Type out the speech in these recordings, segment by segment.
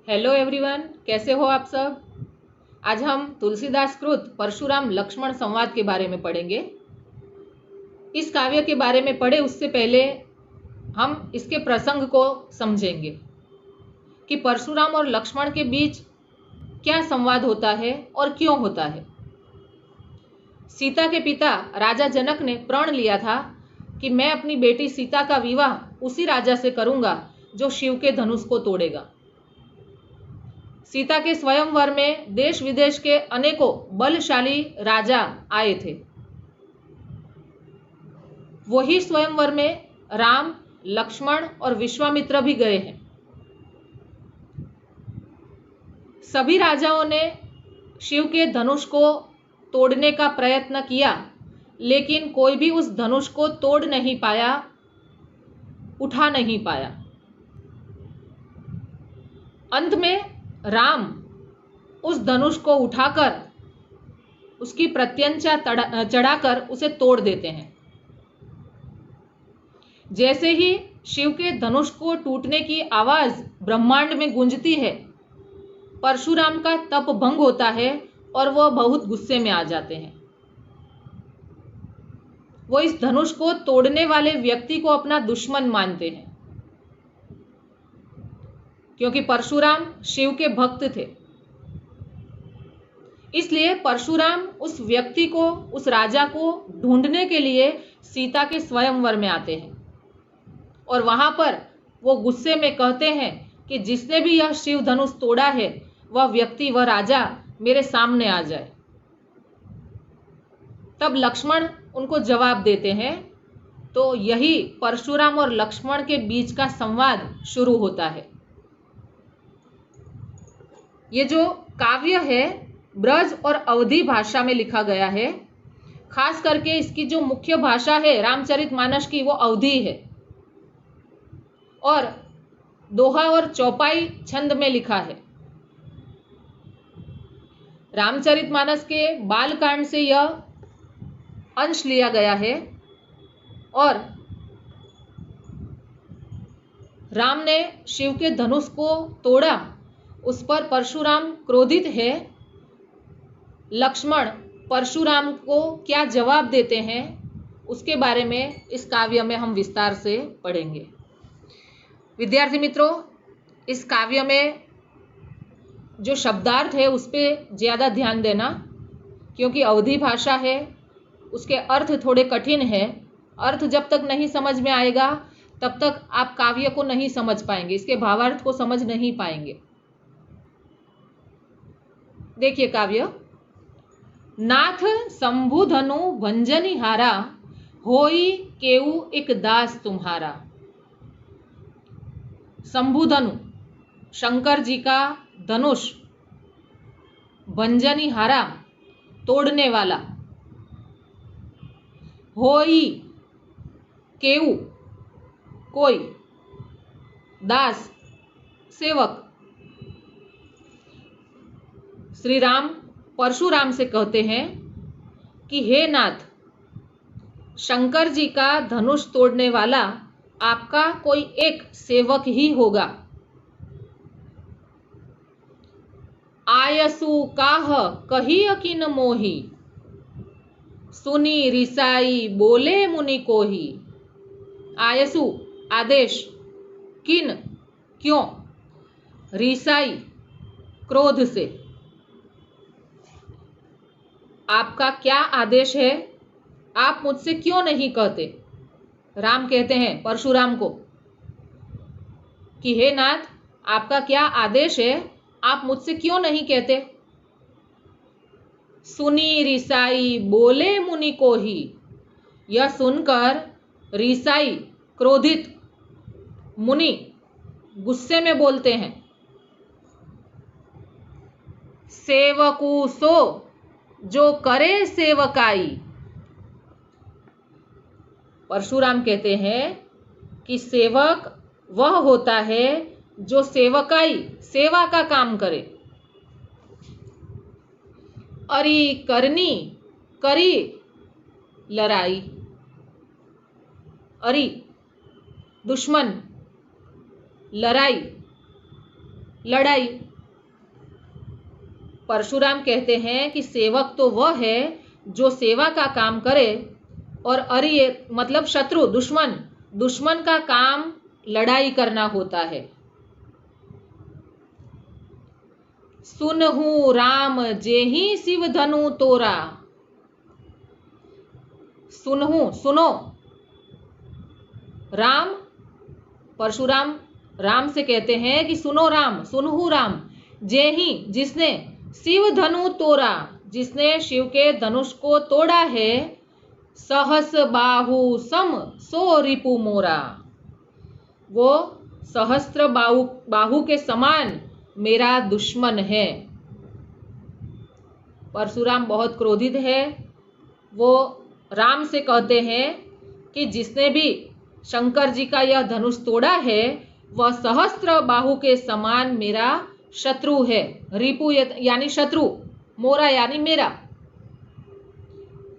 Hello everyone, कैसे हो आप सब। आज हम तुलसीदास कृत परशुराम लक्ष्मण संवाद के बारे में पढ़ेंगे। इस काव्य के बारे में पढ़े उससे पहले हम इसके प्रसंग को समझेंगे कि परशुराम और लक्ष्मण के बीच क्या संवाद होता है और क्यों होता है। सीता के पिता राजा जनक ने प्रण लिया था कि मैं अपनी बेटी सीता का विवाह उसी राजा से करूंगा जो शिव के धनुष को तोड़ेगा। सीता के स्वयंवर में देश विदेश के अनेकों बलशाली राजा आए थे। वही स्वयंवर में राम, लक्ष्मण और विश्वामित्र भी गए हैं। सभी राजाओं ने शिव के धनुष को तोड़ने का प्रयत्न किया, लेकिन कोई भी उस धनुष को तोड़ नहीं पाया, उठा नहीं पाया। अंत में राम उस धनुष को उठाकर उसकी प्रत्यंचा चढ़ाकर उसे तोड़ देते हैं। जैसे ही शिव के धनुष को टूटने की आवाज ब्रह्मांड में गूंजती है, परशुराम का तप भंग होता है और वह बहुत गुस्से में आ जाते हैं। वो इस धनुष को तोड़ने वाले व्यक्ति को अपना दुश्मन मानते हैं, क्योंकि परशुराम शिव के भक्त थे। इसलिए परशुराम उस व्यक्ति को, उस राजा को ढूंढने के लिए सीता के स्वयंवर में आते हैं और वहां पर वो गुस्से में कहते हैं कि जिसने भी यह शिव धनुष तोड़ा है वह व्यक्ति, वह राजा मेरे सामने आ जाए। तब लक्ष्मण उनको जवाब देते हैं। तो यही परशुराम और लक्ष्मण के बीच का संवाद शुरू होता है। ये जो काव्य है ब्रज और अवधी भाषा में लिखा गया है। खास करके इसकी जो मुख्य भाषा है रामचरितमानस की, वो अवधी है और दोहा और चौपाई छंद में लिखा है। रामचरितमानस के बालकांड से यह अंश लिया गया है और राम ने शिव के धनुष को तोड़ा, उस पर परशुराम क्रोधित है। लक्ष्मण परशुराम को क्या जवाब देते हैं उसके बारे में इस काव्य में हम विस्तार से पढ़ेंगे। विद्यार्थी मित्रों, इस काव्य में जो शब्दार्थ है उस पर ज़्यादा ध्यान देना, क्योंकि अवधी भाषा है, उसके अर्थ थोड़े कठिन है। अर्थ जब तक नहीं समझ में आएगा तब तक आप काव्य को नहीं समझ पाएंगे, इसके भावार्थ को समझ नहीं पाएंगे। देखिए काव्य। नाथ शंभु धनु भंजनी हारा, होई केऊ एक दास तुम्हारा। शंभु धनु शंकर जी का धनुष, भंजनी हारा तोड़ने वाला, होई केऊ कोई, दास सेवक। श्री राम परशुराम से कहते हैं कि हे नाथ, शंकर जी का धनुष तोड़ने वाला आपका कोई एक सेवक ही होगा। आयसु काह कही अकिन मोही, सुनी रिसाई बोले मुनि कोही। आयसु आदेश, किन क्यों, रिसाई क्रोध से। आपका क्या आदेश है, आप मुझसे क्यों नहीं कहते। राम कहते हैं परशुराम को कि हे नाथ, आपका क्या आदेश है, आप मुझसे क्यों नहीं कहते। सुनी रिसाई बोले मुनि को ही, यह सुनकर रिसाई क्रोधित मुनि गुस्से में बोलते हैं। सेवकू सो जो करे सेवकाई। परशुराम कहते हैं कि सेवक वह होता है जो सेवकाई, सेवा का काम करे। अरी करनी करी लड़ाई। अरी दुश्मन, लड़ाई लड़ाई। परशुराम कहते हैं कि सेवक तो वह है जो सेवा का काम करे, और अरिय मतलब शत्रु, दुश्मन, दुश्मन का काम लड़ाई करना होता है। सुनहु राम जेहि शिव धनु तोरा। सुनहु, सुनो, राम, परशुराम राम से कहते हैं कि सुनो राम, सुनहु राम, जेहि जिसने, शिव धनु तोरा जिसने शिव के धनुष को तोड़ा है, सहस बाहु सम सो रिपु मोरा, वो सहस्त्र बाहु के समान मेरा दुश्मन है। परशुराम बहुत क्रोधित है। वो राम से कहते हैं कि जिसने भी शंकर जी का यह धनुष तोड़ा है वह सहस्त्र बाहु के समान मेरा शत्रु है। रिपु यानी शत्रु, मोरा यानी मेरा।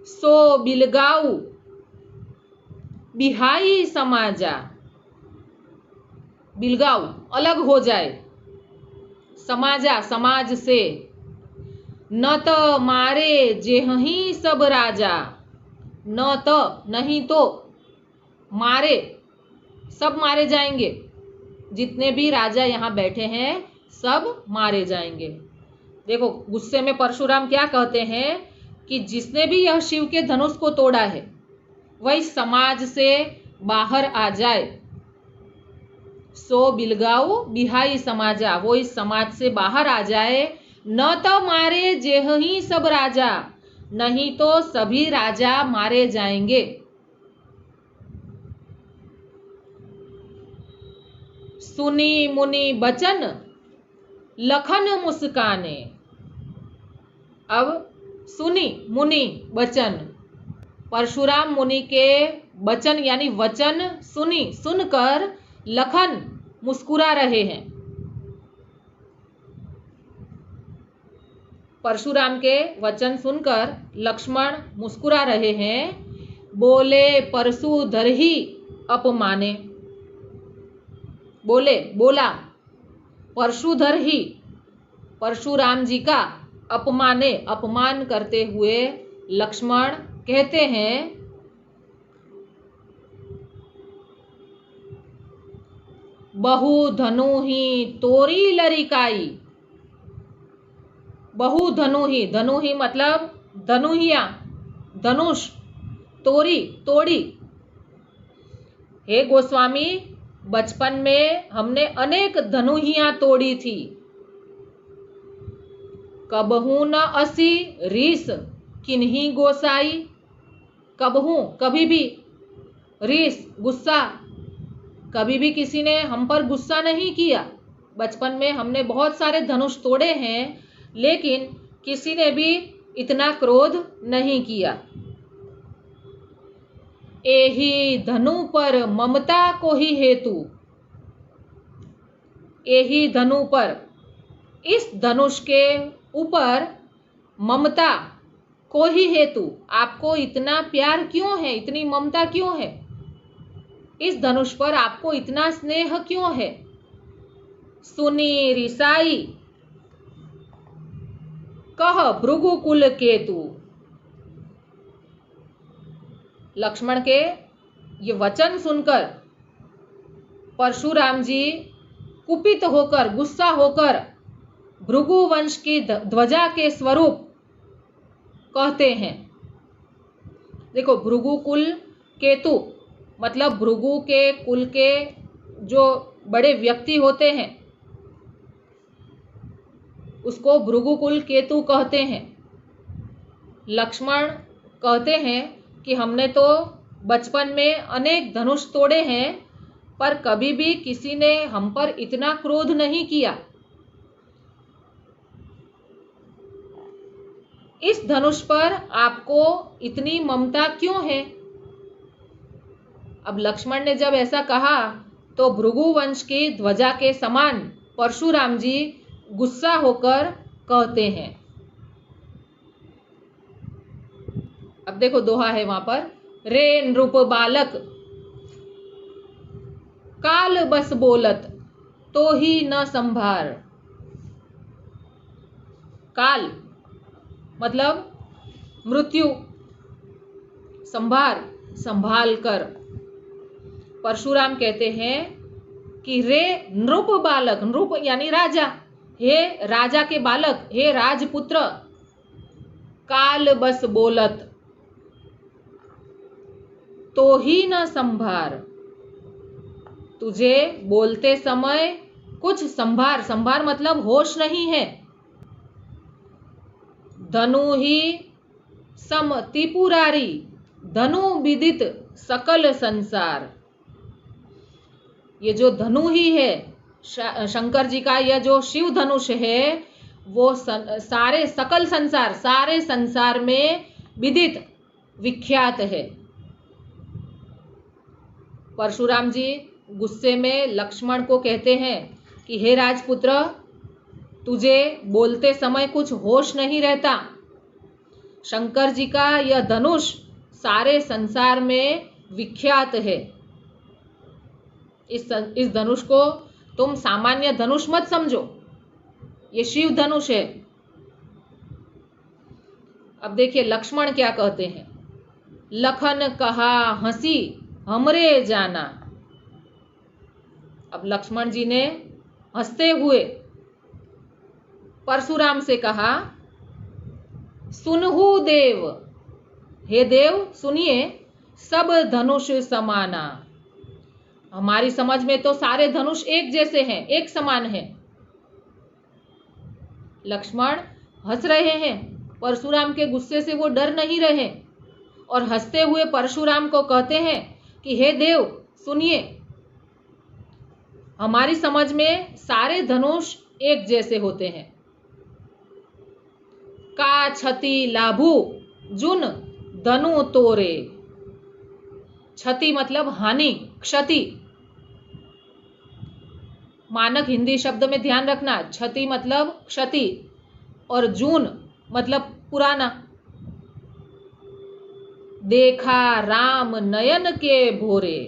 सो बिलगाऊ बिहाई समाजा, बिलगाऊ अलग हो जाए, समाजा समाज से, न तो मारे जेहि सब राजा, न तो नहीं तो, मारे सब मारे जाएंगे, जितने भी राजा यहाँ बैठे हैं सब मारे जाएंगे। देखो गुस्से में परशुराम क्या कहते हैं कि जिसने भी यह शिव के धनुष को तोड़ा है वह इस समाज से बाहर आ जाए। सो बिलगाऊ बिहाई समाजा, वो इस समाज से बाहर आ जाए। न तो मारे जेहि सब राजा, नहीं तो सभी राजा मारे जाएंगे। सुनी मुनि बचन लखन मुस्काने। अब सुनी मुनि बचन, परशुराम मुनि के बचन यानी वचन सुनी, सुनकर लखन मुस्कुरा रहे हैं। परशुराम के वचन सुनकर लक्ष्मण मुस्कुरा रहे हैं। बोले परशुधर ही अपमाने, बोले बोला परशुधर ही, परशुराम जी का अपमाने अपमान करते हुए लक्ष्मण कहते हैं, बहु धनु ही तोरी लरिकाई। बहु धनु ही, धनु ही मतलब धनुहिया, धनुष, तोरी तोड़ी। हे गोस्वामी, बचपन में हमने अनेक धनुहियां तोड़ी थी। कबहू न असी रीस किन्हीं गोसाई। कबहू कभी भी, रीस गुस्सा, कभी भी किसी ने हम पर गुस्सा नहीं किया। बचपन में हमने बहुत सारे धनुष तोड़े हैं लेकिन किसी ने भी इतना क्रोध नहीं किया। एही धनु पर ममता को ही हेतु, एही धनु पर, इस धनुष के ऊपर ममता को ही हेतु, आपको इतना प्यार क्यों है, इतनी ममता क्यों है, इस धनुष पर आपको इतना स्नेह क्यों है। सुनी रिसाई कह भृगुकुल केतु। लक्ष्मण के ये वचन सुनकर परशुराम जी कुपित होकर, गुस्सा होकर भृगु वंश की ध्वजा के स्वरूप कहते हैं। देखो भृगुकुल केतु मतलब भृगु के कुल के जो बड़े व्यक्ति होते हैं उसको भृगुकुल केतु कहते हैं। लक्ष्मण कहते हैं कि हमने तो बचपन में अनेक धनुष तोड़े हैं पर कभी भी किसी ने हम पर इतना क्रोध नहीं किया। इस धनुष पर आपको इतनी ममता क्यों है। अब लक्ष्मण ने जब ऐसा कहा तो भृगु वंश की ध्वजा के समान परशुराम जी गुस्सा होकर कहते हैं। अब देखो दोहा है वहां पर, रे नृप बालक काल बस बोलत तो ही न संभार। काल मतलब मृत्यु, संभार संभाल कर। परशुराम कहते हैं कि रे नृप बालक, नृप यानी राजा, हे राजा के बालक, हे राजपुत्र, काल बस बोलत तो ही न संभार, तुझे बोलते समय कुछ संभार, संभार मतलब होश नहीं है। धनु ही सम त्रिपुरारी, धनु विदित सकल संसार। ये जो धनु ही है शंकर जी का, यह जो शिव धनुष है वो सारे सकल संसार, सारे संसार में विदित विख्यात है। परशुराम जी गुस्से में लक्ष्मण को कहते हैं कि हे राजपुत्र, तुझे बोलते समय कुछ होश नहीं रहता। शंकर जी का यह धनुष सारे संसार में विख्यात है। इस धनुष को तुम सामान्य धनुष मत समझो, ये शिव धनुष है। अब देखिए लक्ष्मण क्या कहते हैं। लखन कहा हंसी हमरे जाना। अब लक्ष्मण जी ने हंसते हुए परशुराम से कहा, सुनहु देव, हे देव सुनिए, सब धनुष समाना। हमारी समझ में तो सारे धनुष एक जैसे हैं, एक समान हैं। लक्ष्मण हंस रहे हैं, परशुराम के गुस्से से वो डर नहीं रहे और हंसते हुए परशुराम को कहते हैं कि हे देव सुनिए, हमारी समझ में सारे धनुष एक जैसे होते हैं। का क्षति लाभू जुन धनु तोरे। क्षति मतलब हानि, क्षति। मानक हिंदी शब्द में ध्यान रखना, क्षति मतलब क्षति और जून मतलब पुराना। देखा राम नयन के भोरे।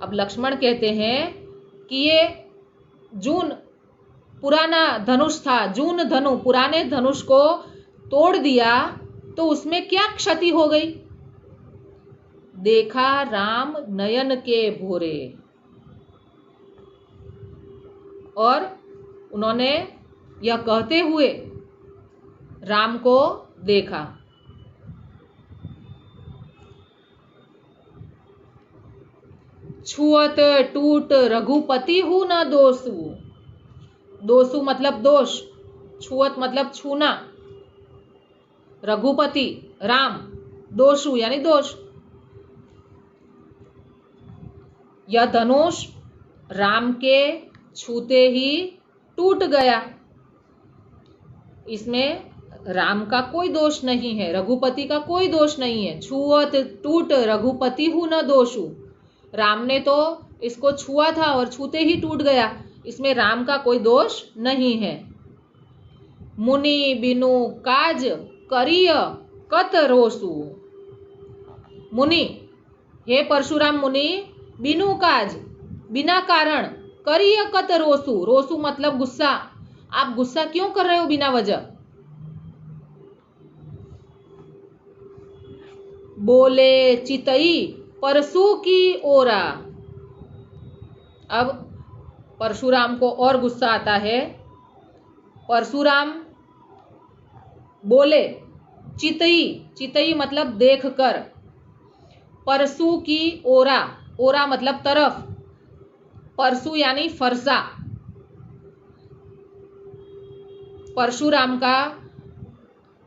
अब लक्ष्मण कहते हैं कि ये जून पुराना धनुष था, जून धनु, पुराने धनुष को तोड़ दिया तो उसमें क्या क्षति हो गई। देखा राम नयन के भोरे। और उन्होंने यह कहते हुए राम को देखा। छुअत टूट रघुपति हूं न दोषु। दोषु मतलब दोष, छुअत मतलब छूना, रघुपति राम, दोषु यानी दोष। यह धनुष राम के छूते ही टूट गया। इसमें राम का कोई दोष नहीं है, रघुपति का कोई दोष नहीं है। छुअत टूट रघुपति हूं न दोषु। राम ने तो इसको छुआ था और छूते ही टूट गया, इसमें राम का कोई दोष नहीं है। मुनि बिनु काज करिय कत रोसु। मुनि, हे परशुराम मुनि, बिनु काज बिना कारण, करिय कत रोसु। रोसु मतलब गुस्सा। आप गुस्सा क्यों कर रहे हो बिना वजह। बोले चितई परसु की ओरा। अब परशुराम को और गुस्सा आता है। परशुराम बोले, चितई, चितई मतलब देख कर, परसु की ओरा, ओरा मतलब तरफ, परसु यानी फरसा। परशुराम का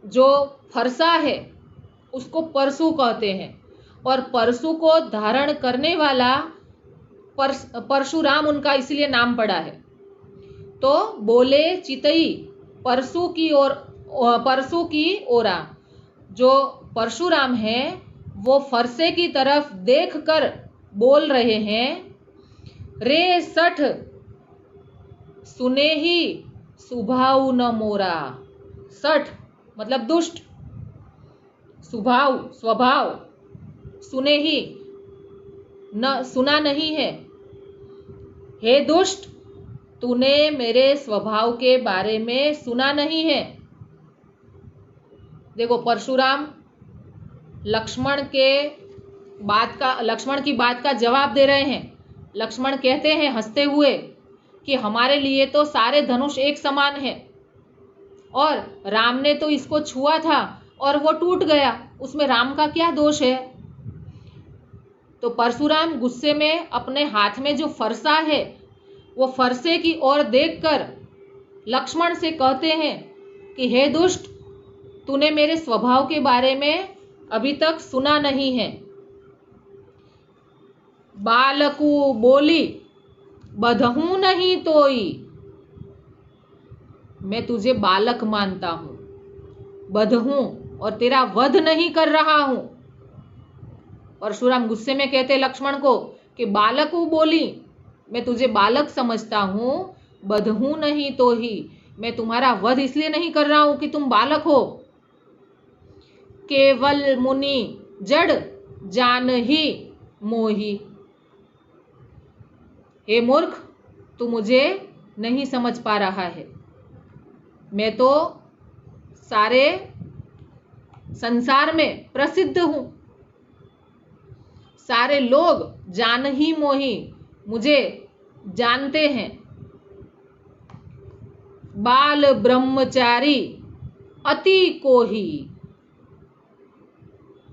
जो फरसा है उसको परसु कहते हैं और परसु को धारण करने वाला परशुराम उनका इसलिए नाम पड़ा है। तो बोले चितई परसु की ओर, परसु की ओरा। जो परशुराम है वो फरसे की तरफ देखकर बोल रहे हैं, रे सठ सुने ही सुभाव न मोरा। सठ मतलब दुष्ट, स्वभाव, स्वभाव, सुने ही न, सुना नहीं है। हे दुष्ट, तूने मेरे स्वभाव के बारे में सुना नहीं है। देखो, परशुराम लक्ष्मण की बात का जवाब दे रहे हैं। लक्ष्मण कहते हैं हंसते हुए कि हमारे लिए तो सारे धनुष एक समान है, और राम ने तो इसको छुआ था और वो टूट गया, उसमें राम का क्या दोष है। तो परशुराम गुस्से में अपने हाथ में जो फरसा है वो फरसे की ओर देखकर लक्ष्मण से कहते हैं कि हे दुष्ट, तूने मेरे स्वभाव के बारे में अभी तक सुना नहीं है। बालकू बोली बधहूं नहीं तोई, मैं तुझे बालक मानता हूं, बधहूं और तेरा वध नहीं कर रहा हूं। परशुराम गुस्से में कहते लक्ष्मण को कि बालकू बोली, मैं तुझे बालक समझता हूं, बधहूं नहीं तो ही, मैं तुम्हारा वध इसलिए नहीं कर रहा हूं कि तुम बालक हो। केवल मुनि जड़ जान ही मोही, हे मूर्ख, तू मुझे नहीं समझ पा रहा है। मैं तो सारे संसार में प्रसिद्ध हूं, सारे लोग जान ही मोही, मुझे जानते हैं। बाल ब्रह्मचारी अति कोही,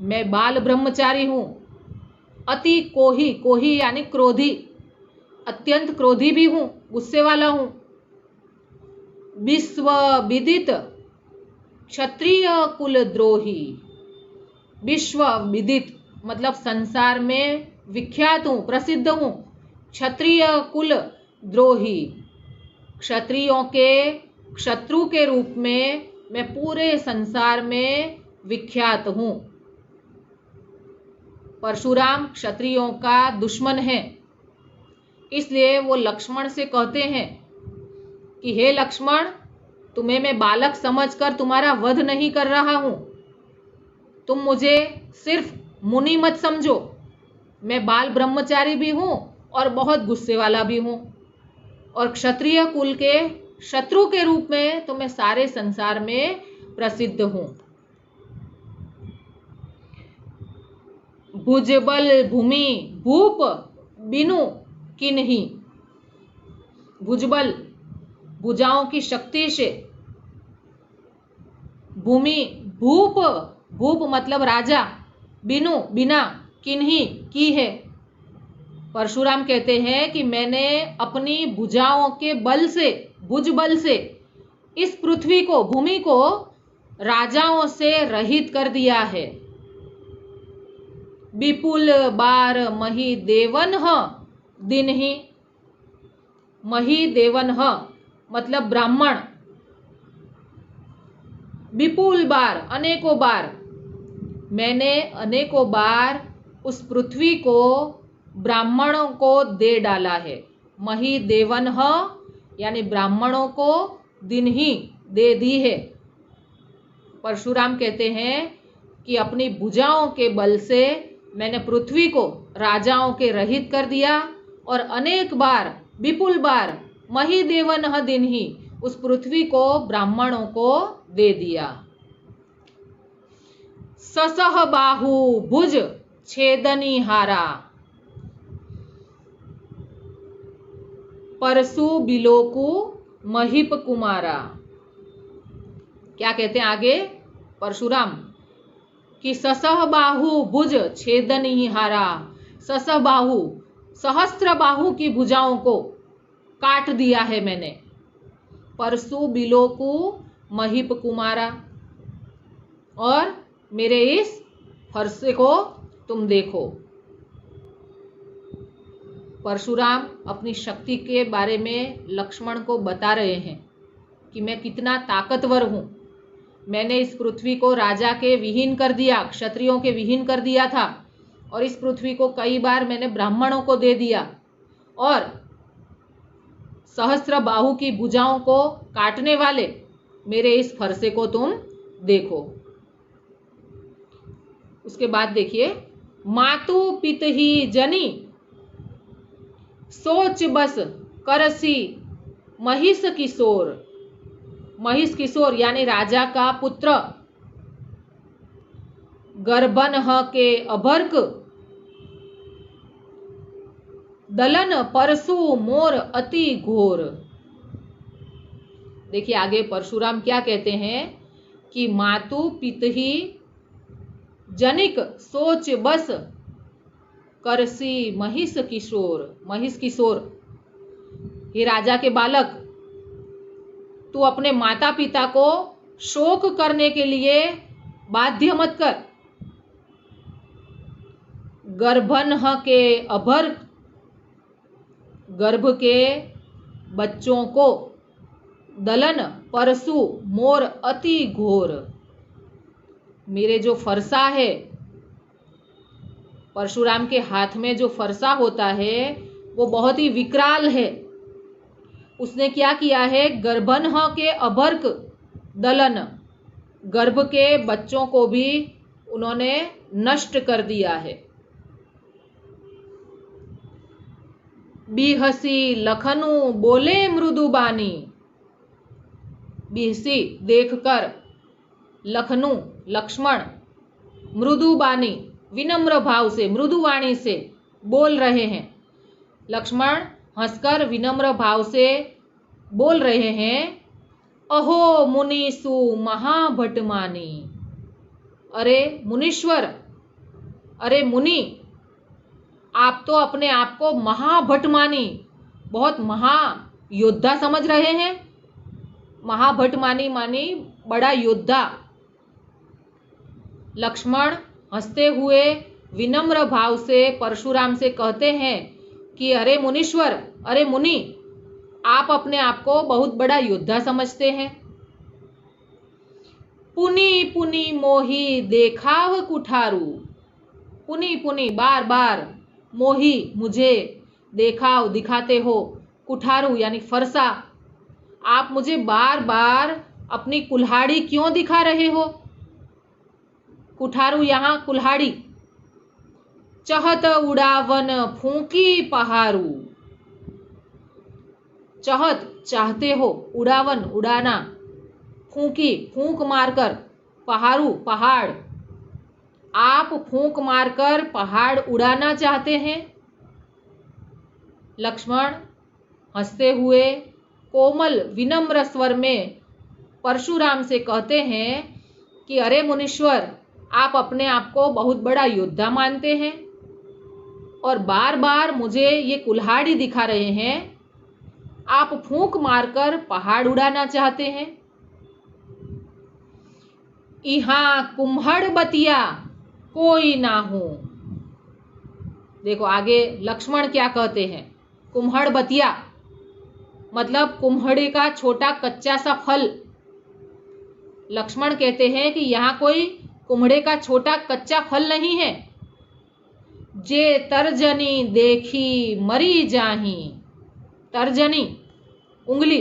मैं बाल ब्रह्मचारी हूं, अति कोही, कोही यानी क्रोधी, अत्यंत क्रोधी भी हूं, गुस्से वाला हूं। विश्व विदित क्षत्रिय कुलद्रोही, विश्व विदित मतलब संसार में विख्यात हूं, प्रसिद्ध हूं। क्षत्रिय कुल द्रोही, क्षत्रियों के शत्रु के रूप में मैं पूरे संसार में विख्यात हूं। परशुराम क्षत्रियों का दुश्मन है, इसलिए वो लक्ष्मण से कहते हैं कि हे लक्ष्मण, तुम्हें मैं बालक समझकर तुम्हारा वध नहीं कर रहा हूं, तुम मुझे सिर्फ मुनि मत समझो, मैं बाल ब्रह्मचारी भी हूं और बहुत गुस्से वाला भी हूं, और क्षत्रिय कुल के शत्रु के रूप में तो मैं सारे संसार में प्रसिद्ध हूं। भुजबल भूमि भूप बिनु किन्ही, भुजबल भुजाओं की शक्ति से, भूमि भूप, भूप मतलब राजा, बिनु बिना, किन्ही की है। परशुराम कहते हैं कि मैंने अपनी भुजाओं के बल से, भुज बल से इस पृथ्वी को, भूमि को राजाओं से रहित कर दिया है। विपुल बार मही देवन ह दिन ही, मही देवन ह मतलब ब्राह्मण, विपुल बार अनेकों बार, मैंने अनेकों बार उस पृथ्वी को ब्राह्मणों को दे डाला है। मही देवन ह यानी ब्राह्मणों को दिन ही दे दी है। परशुराम कहते हैं कि अपनी भुजाओं के बल से मैंने पृथ्वी को राजाओं के रहित कर दिया, और अनेक बार, विपुल बार, मही देवन ह दिन ही, उस पृथ्वी को ब्राह्मणों को दे दिया। ससह बाहु भुज छेदनी हारा, परसु बिलोकु महिप कुमारा। क्या कहते हैं आगे परशुराम कि ससह बाहु भुज छेदनी हारा, ससह बाहु सहस्त्र बाहु की भुजाओं को काट दिया है मैंने। परसु बिलोकु महिप कुमारा, और मेरे इस फरसे को तुम देखो। परशुराम अपनी शक्ति के बारे में लक्ष्मण को बता रहे हैं कि मैं कितना ताकतवर हूं। मैंने इस पृथ्वी को राजा के विहीन कर दिया, क्षत्रियों के विहीन कर दिया था, और इस पृथ्वी को कई बार मैंने ब्राह्मणों को दे दिया, और सहस्त्र बाहु की भुजाओं को काटने वाले मेरे इस फरसे को तुम देखो। उसके बाद देखिए, मातु पित ही जनी सोच बस करसी महिष किशोर, महिष किशोर यानी राजा का पुत्र। गर्भनः के अभर्क, दलन परशु मोर अति घोर। देखिए आगे परशुराम क्या कहते हैं कि मातु पितहि जनिक सोच बस करसी महिष किशोर। महिष किशोर, हे राजा के बालक, तू अपने माता पिता को शोक करने के लिए बाध्य मत कर। गर्भनः के अभर्क, गर्भ के बच्चों को, दलन परशु मोर अति घोर, मेरे जो फरसा है, परशुराम के हाथ में जो फरसा होता है वो बहुत ही विकराल है। उसने क्या किया है, गर्भनः के अभर्क दलन, गर्भ के बच्चों को भी उन्होंने नष्ट कर दिया है। बिहसी लखनु बोले मृदुबानी, बिहसी देखकर, लखनु लक्ष्मण, मृदुबानी विनम्र भाव से, मृदुवाणी से बोल रहे हैं। लक्ष्मण हंसकर विनम्र भाव से बोल रहे हैं, अहो मुनीसु महाभटमानी, अरे मुनीश्वर, अरे मुनि, आप तो अपने आप को महाभट मानी, बहुत महायोद्धा समझ रहे हैं। महाभट मानी बड़ा योद्धा। लक्ष्मण हंसते हुए विनम्र भाव से परशुराम से कहते हैं कि अरे मुनीश्वर, अरे मुनि, आप अपने आप को बहुत बड़ा योद्धा समझते हैं। पुनि पुनि मोही देखाव कुठारू, पुनि पुनि बार बार, मोही मुझे, देखाव दिखाते हो, कुठारू यानी फरसा, आप मुझे बार बार अपनी कुल्हाड़ी क्यों दिखा रहे हो। कुठारू यहाँ कुल्हाड़ी। चहत उड़ावन फूंकी पहारू, चहत चाहते हो, उड़ावन उड़ाना, फूंकी फूंक मारकर, पहारू पहाड़, आप फूंक मारकर पहाड़ उड़ाना चाहते हैं। लक्ष्मण हंसते हुए कोमल विनम्र स्वर में परशुराम से कहते हैं कि अरे मुनीश्वर, आप अपने आप को बहुत बड़ा योद्धा मानते हैं और बार बार मुझे ये कुल्हाड़ी दिखा रहे हैं, आप फूंक मारकर पहाड़ उड़ाना चाहते हैं। इहाँ कुम्हड़ बतिया कोई ना हो। देखो आगे लक्ष्मण क्या कहते हैं, कुम्हड़ बतिया मतलब कुम्हड़े का छोटा कच्चा सा फल। लक्ष्मण कहते हैं कि यहाँ कोई कुम्हड़े का छोटा कच्चा फल नहीं है। जे तर्जनी देखी मरी जाही, तर्जनी उंगली,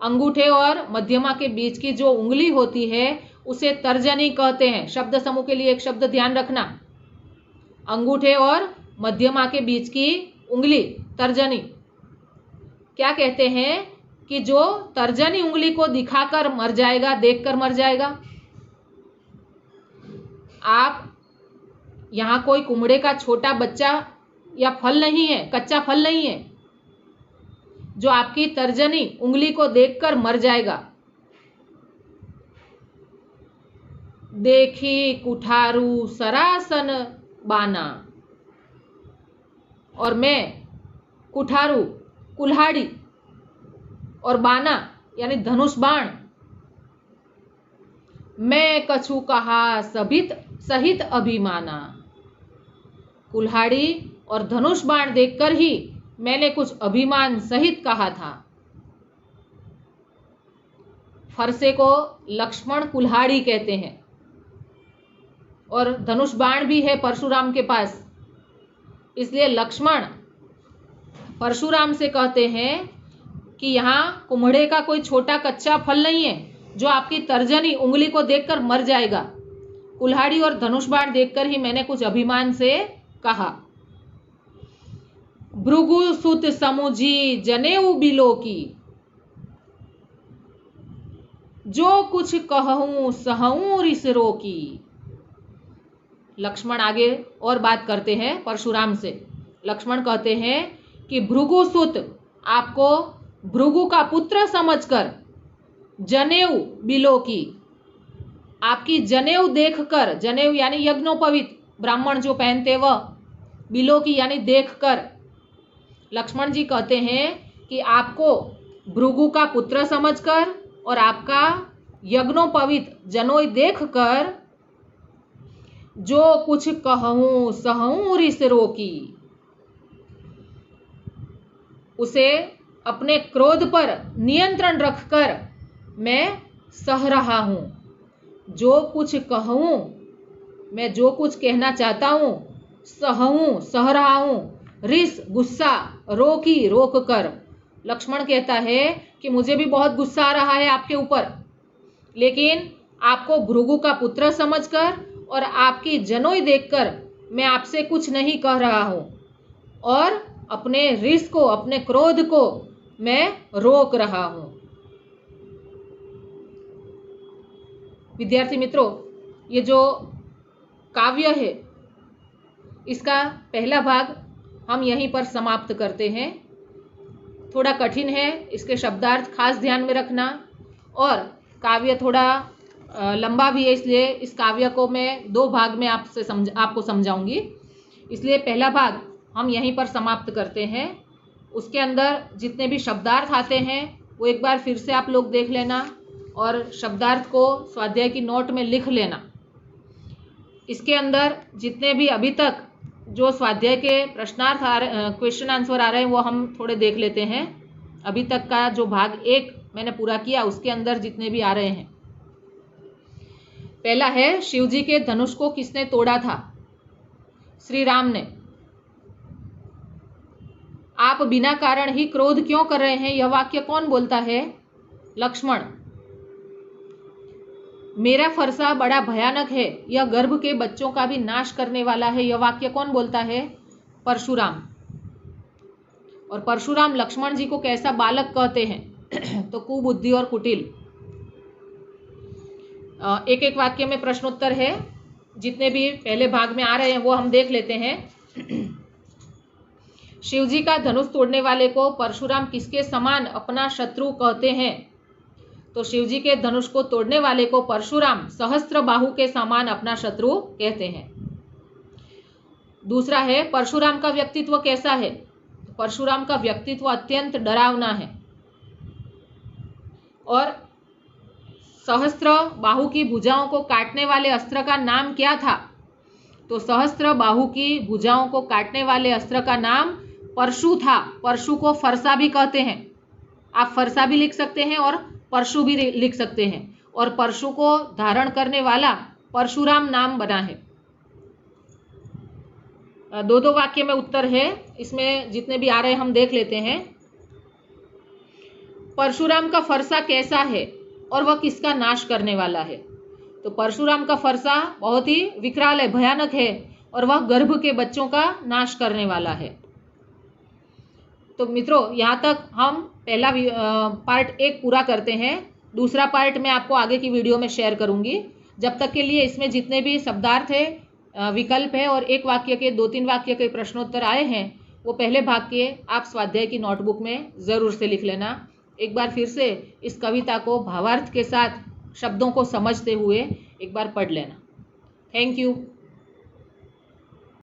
अंगूठे और मध्यमा के बीच की जो उंगली होती है उसे तर्जनी कहते हैं। शब्द समूह के लिए एक शब्द ध्यान रखना, अंगूठे और मध्यमा के बीच की उंगली तर्जनी। क्या कहते हैं कि जो तर्जनी उंगली को दिखाकर मर जाएगा, देखकर मर जाएगा। आप यहाँ कोई कुम्हड़े का छोटा बच्चा या फल नहीं है, कच्चा फल नहीं है जो आपकी तर्जनी उंगली को देखकर मर जाएगा। देखी कुठारू सरासन बाना, और मैं कुठारू कुल्हाड़ी और बाना यानी धनुष बाण, मैं कछु कहा सहित अभिमाना, कुल्हाड़ी और धनुष बाण देखकर ही मैंने कुछ अभिमान सहित कहा था। फरसे को लक्ष्मण कुल्हाड़ी कहते हैं और धनुष बाण भी है परशुराम के पास, इसलिए लक्ष्मण परशुराम से कहते हैं कि यहाँ कुम्हड़े का कोई छोटा कच्चा फल नहीं है जो आपकी तर्जनी उंगली को देखकर मर जाएगा। कुल्हाड़ी और धनुष बाण देखकर ही मैंने कुछ अभिमान से कहा। भृगु सुत समुझी जनेऊ बिलो की, जो कुछ कहूं सहूं रिस रोकी। लक्ष्मण आगे और बात करते हैं परशुराम से। लक्ष्मण कहते हैं कि भृगु सुत, आपको भृगु का पुत्र समझकर, जनेऊ बिलो की, आपकी जनेऊ देखकर, जनेऊ यानी यज्ञोपवीत ब्राह्मण जो पहनते वह, बिलो की यानी देखकर। लक्ष्मण जी कहते हैं कि आपको भृगु का पुत्र समझकर और आपका यज्ञोपवीत जनोई देखकर, जो कुछ कहूं सहूं रिस रोकी, उसे अपने क्रोध पर नियंत्रण रखकर मैं सह रहा हूं। जो कुछ कहूं, मैं जो कुछ कहना चाहता हूं, सहूं सह रहा हूं, रिस गुस्सा, रोकी रोक कर। लक्ष्मण कहता है कि मुझे भी बहुत गुस्सा आ रहा है आपके ऊपर, लेकिन आपको भृगु का पुत्र समझकर और आपकी जनोई देखकर मैं आपसे कुछ नहीं कह रहा हूं और अपने रिस को, अपने क्रोध को मैं रोक रहा हूं। विद्यार्थी मित्रों, ये जो काव्य है इसका पहला भाग हम यहीं पर समाप्त करते हैं। थोड़ा कठिन है, इसके शब्दार्थ खास ध्यान में रखना, और काव्य थोड़ा लंबा भी है, इसलिए इस काव्य को मैं 2 भाग में आपको समझाऊंगी। इसलिए पहला भाग हम यहीं पर समाप्त करते हैं। उसके अंदर जितने भी शब्दार्थ आते हैं वो एक बार फिर से आप लोग देख लेना और शब्दार्थ को स्वाध्याय की नोट में लिख लेना। इसके अंदर जितने भी अभी तक जो स्वाध्याय के प्रश्नार्थ क्वेश्चन आंसर आ रहे हैं वो हम थोड़े देख लेते हैं। अभी तक का जो भाग 1 मैंने पूरा किया उसके अंदर जितने भी आ रहे हैं। पहला है, शिवजी के धनुष को किसने तोड़ा था? श्री राम ने। आप बिना कारण ही क्रोध क्यों कर रहे हैं? यह वाक्य कौन बोलता है? लक्ष्मण। मेरा फरसा बड़ा भयानक है, यह गर्भ के बच्चों का भी नाश करने वाला है। यह वाक्य कौन बोलता है? परशुराम। और परशुराम लक्ष्मण जी को कैसा बालक कहते हैं? तो कुबुद्धि और कुटिल। एक एक वाक्य में प्रश्नोत्तर है, जितने भी पहले भाग में आ रहे हैं वो हम देख लेते हैं। शिवजी का धनुष तोड़ने वाले को परशुराम किसके समान अपना शत्रु कहते हैं? तो शिवजी के धनुष को तोड़ने वाले को परशुराम सहस्त्र बाहु के समान अपना शत्रु कहते हैं। दूसरा है, परशुराम का व्यक्तित्व कैसा है? परशुराम का व्यक्तित्व अत्यंत डरावना है। और सहस्त्र बाहु की भुजाओं को काटने वाले अस्त्र का नाम क्या था? तो सहस्त्र बाहु की भुजाओं को काटने वाले अस्त्र का नाम परशु था। परशु को फरसा भी कहते हैं। आप फरसा भी लिख सकते हैं और परशु भी लिख सकते हैं। और परशु को धारण करने वाला परशुराम नाम बना है। 2-2 वाक्य में उत्तर है, इसमें जितने भी आ रहे हैं हम देख लेते हैं। परशुराम का फरसा कैसा है और वह किसका नाश करने वाला है? तो परशुराम का फरसा बहुत ही विकराल है, भयानक है, और वह गर्भ के बच्चों का नाश करने वाला है। तो मित्रों, यहाँ तक हम पहला पार्ट 1 पूरा करते हैं। दूसरा पार्ट मैं आपको आगे की वीडियो में शेयर करूंगी। जब तक के लिए इसमें जितने भी शब्दार्थ है, विकल्प है और 1 वाक्य के 2-3 वाक्य के प्रश्नोत्तर आए हैं, वो पहले भाग के आप स्वाध्याय की नोटबुक में ज़रूर से लिख लेना। एक बार फिर से इस कविता को भावार्थ के साथ शब्दों को समझते हुए एक बार पढ़ लेना। Thank you.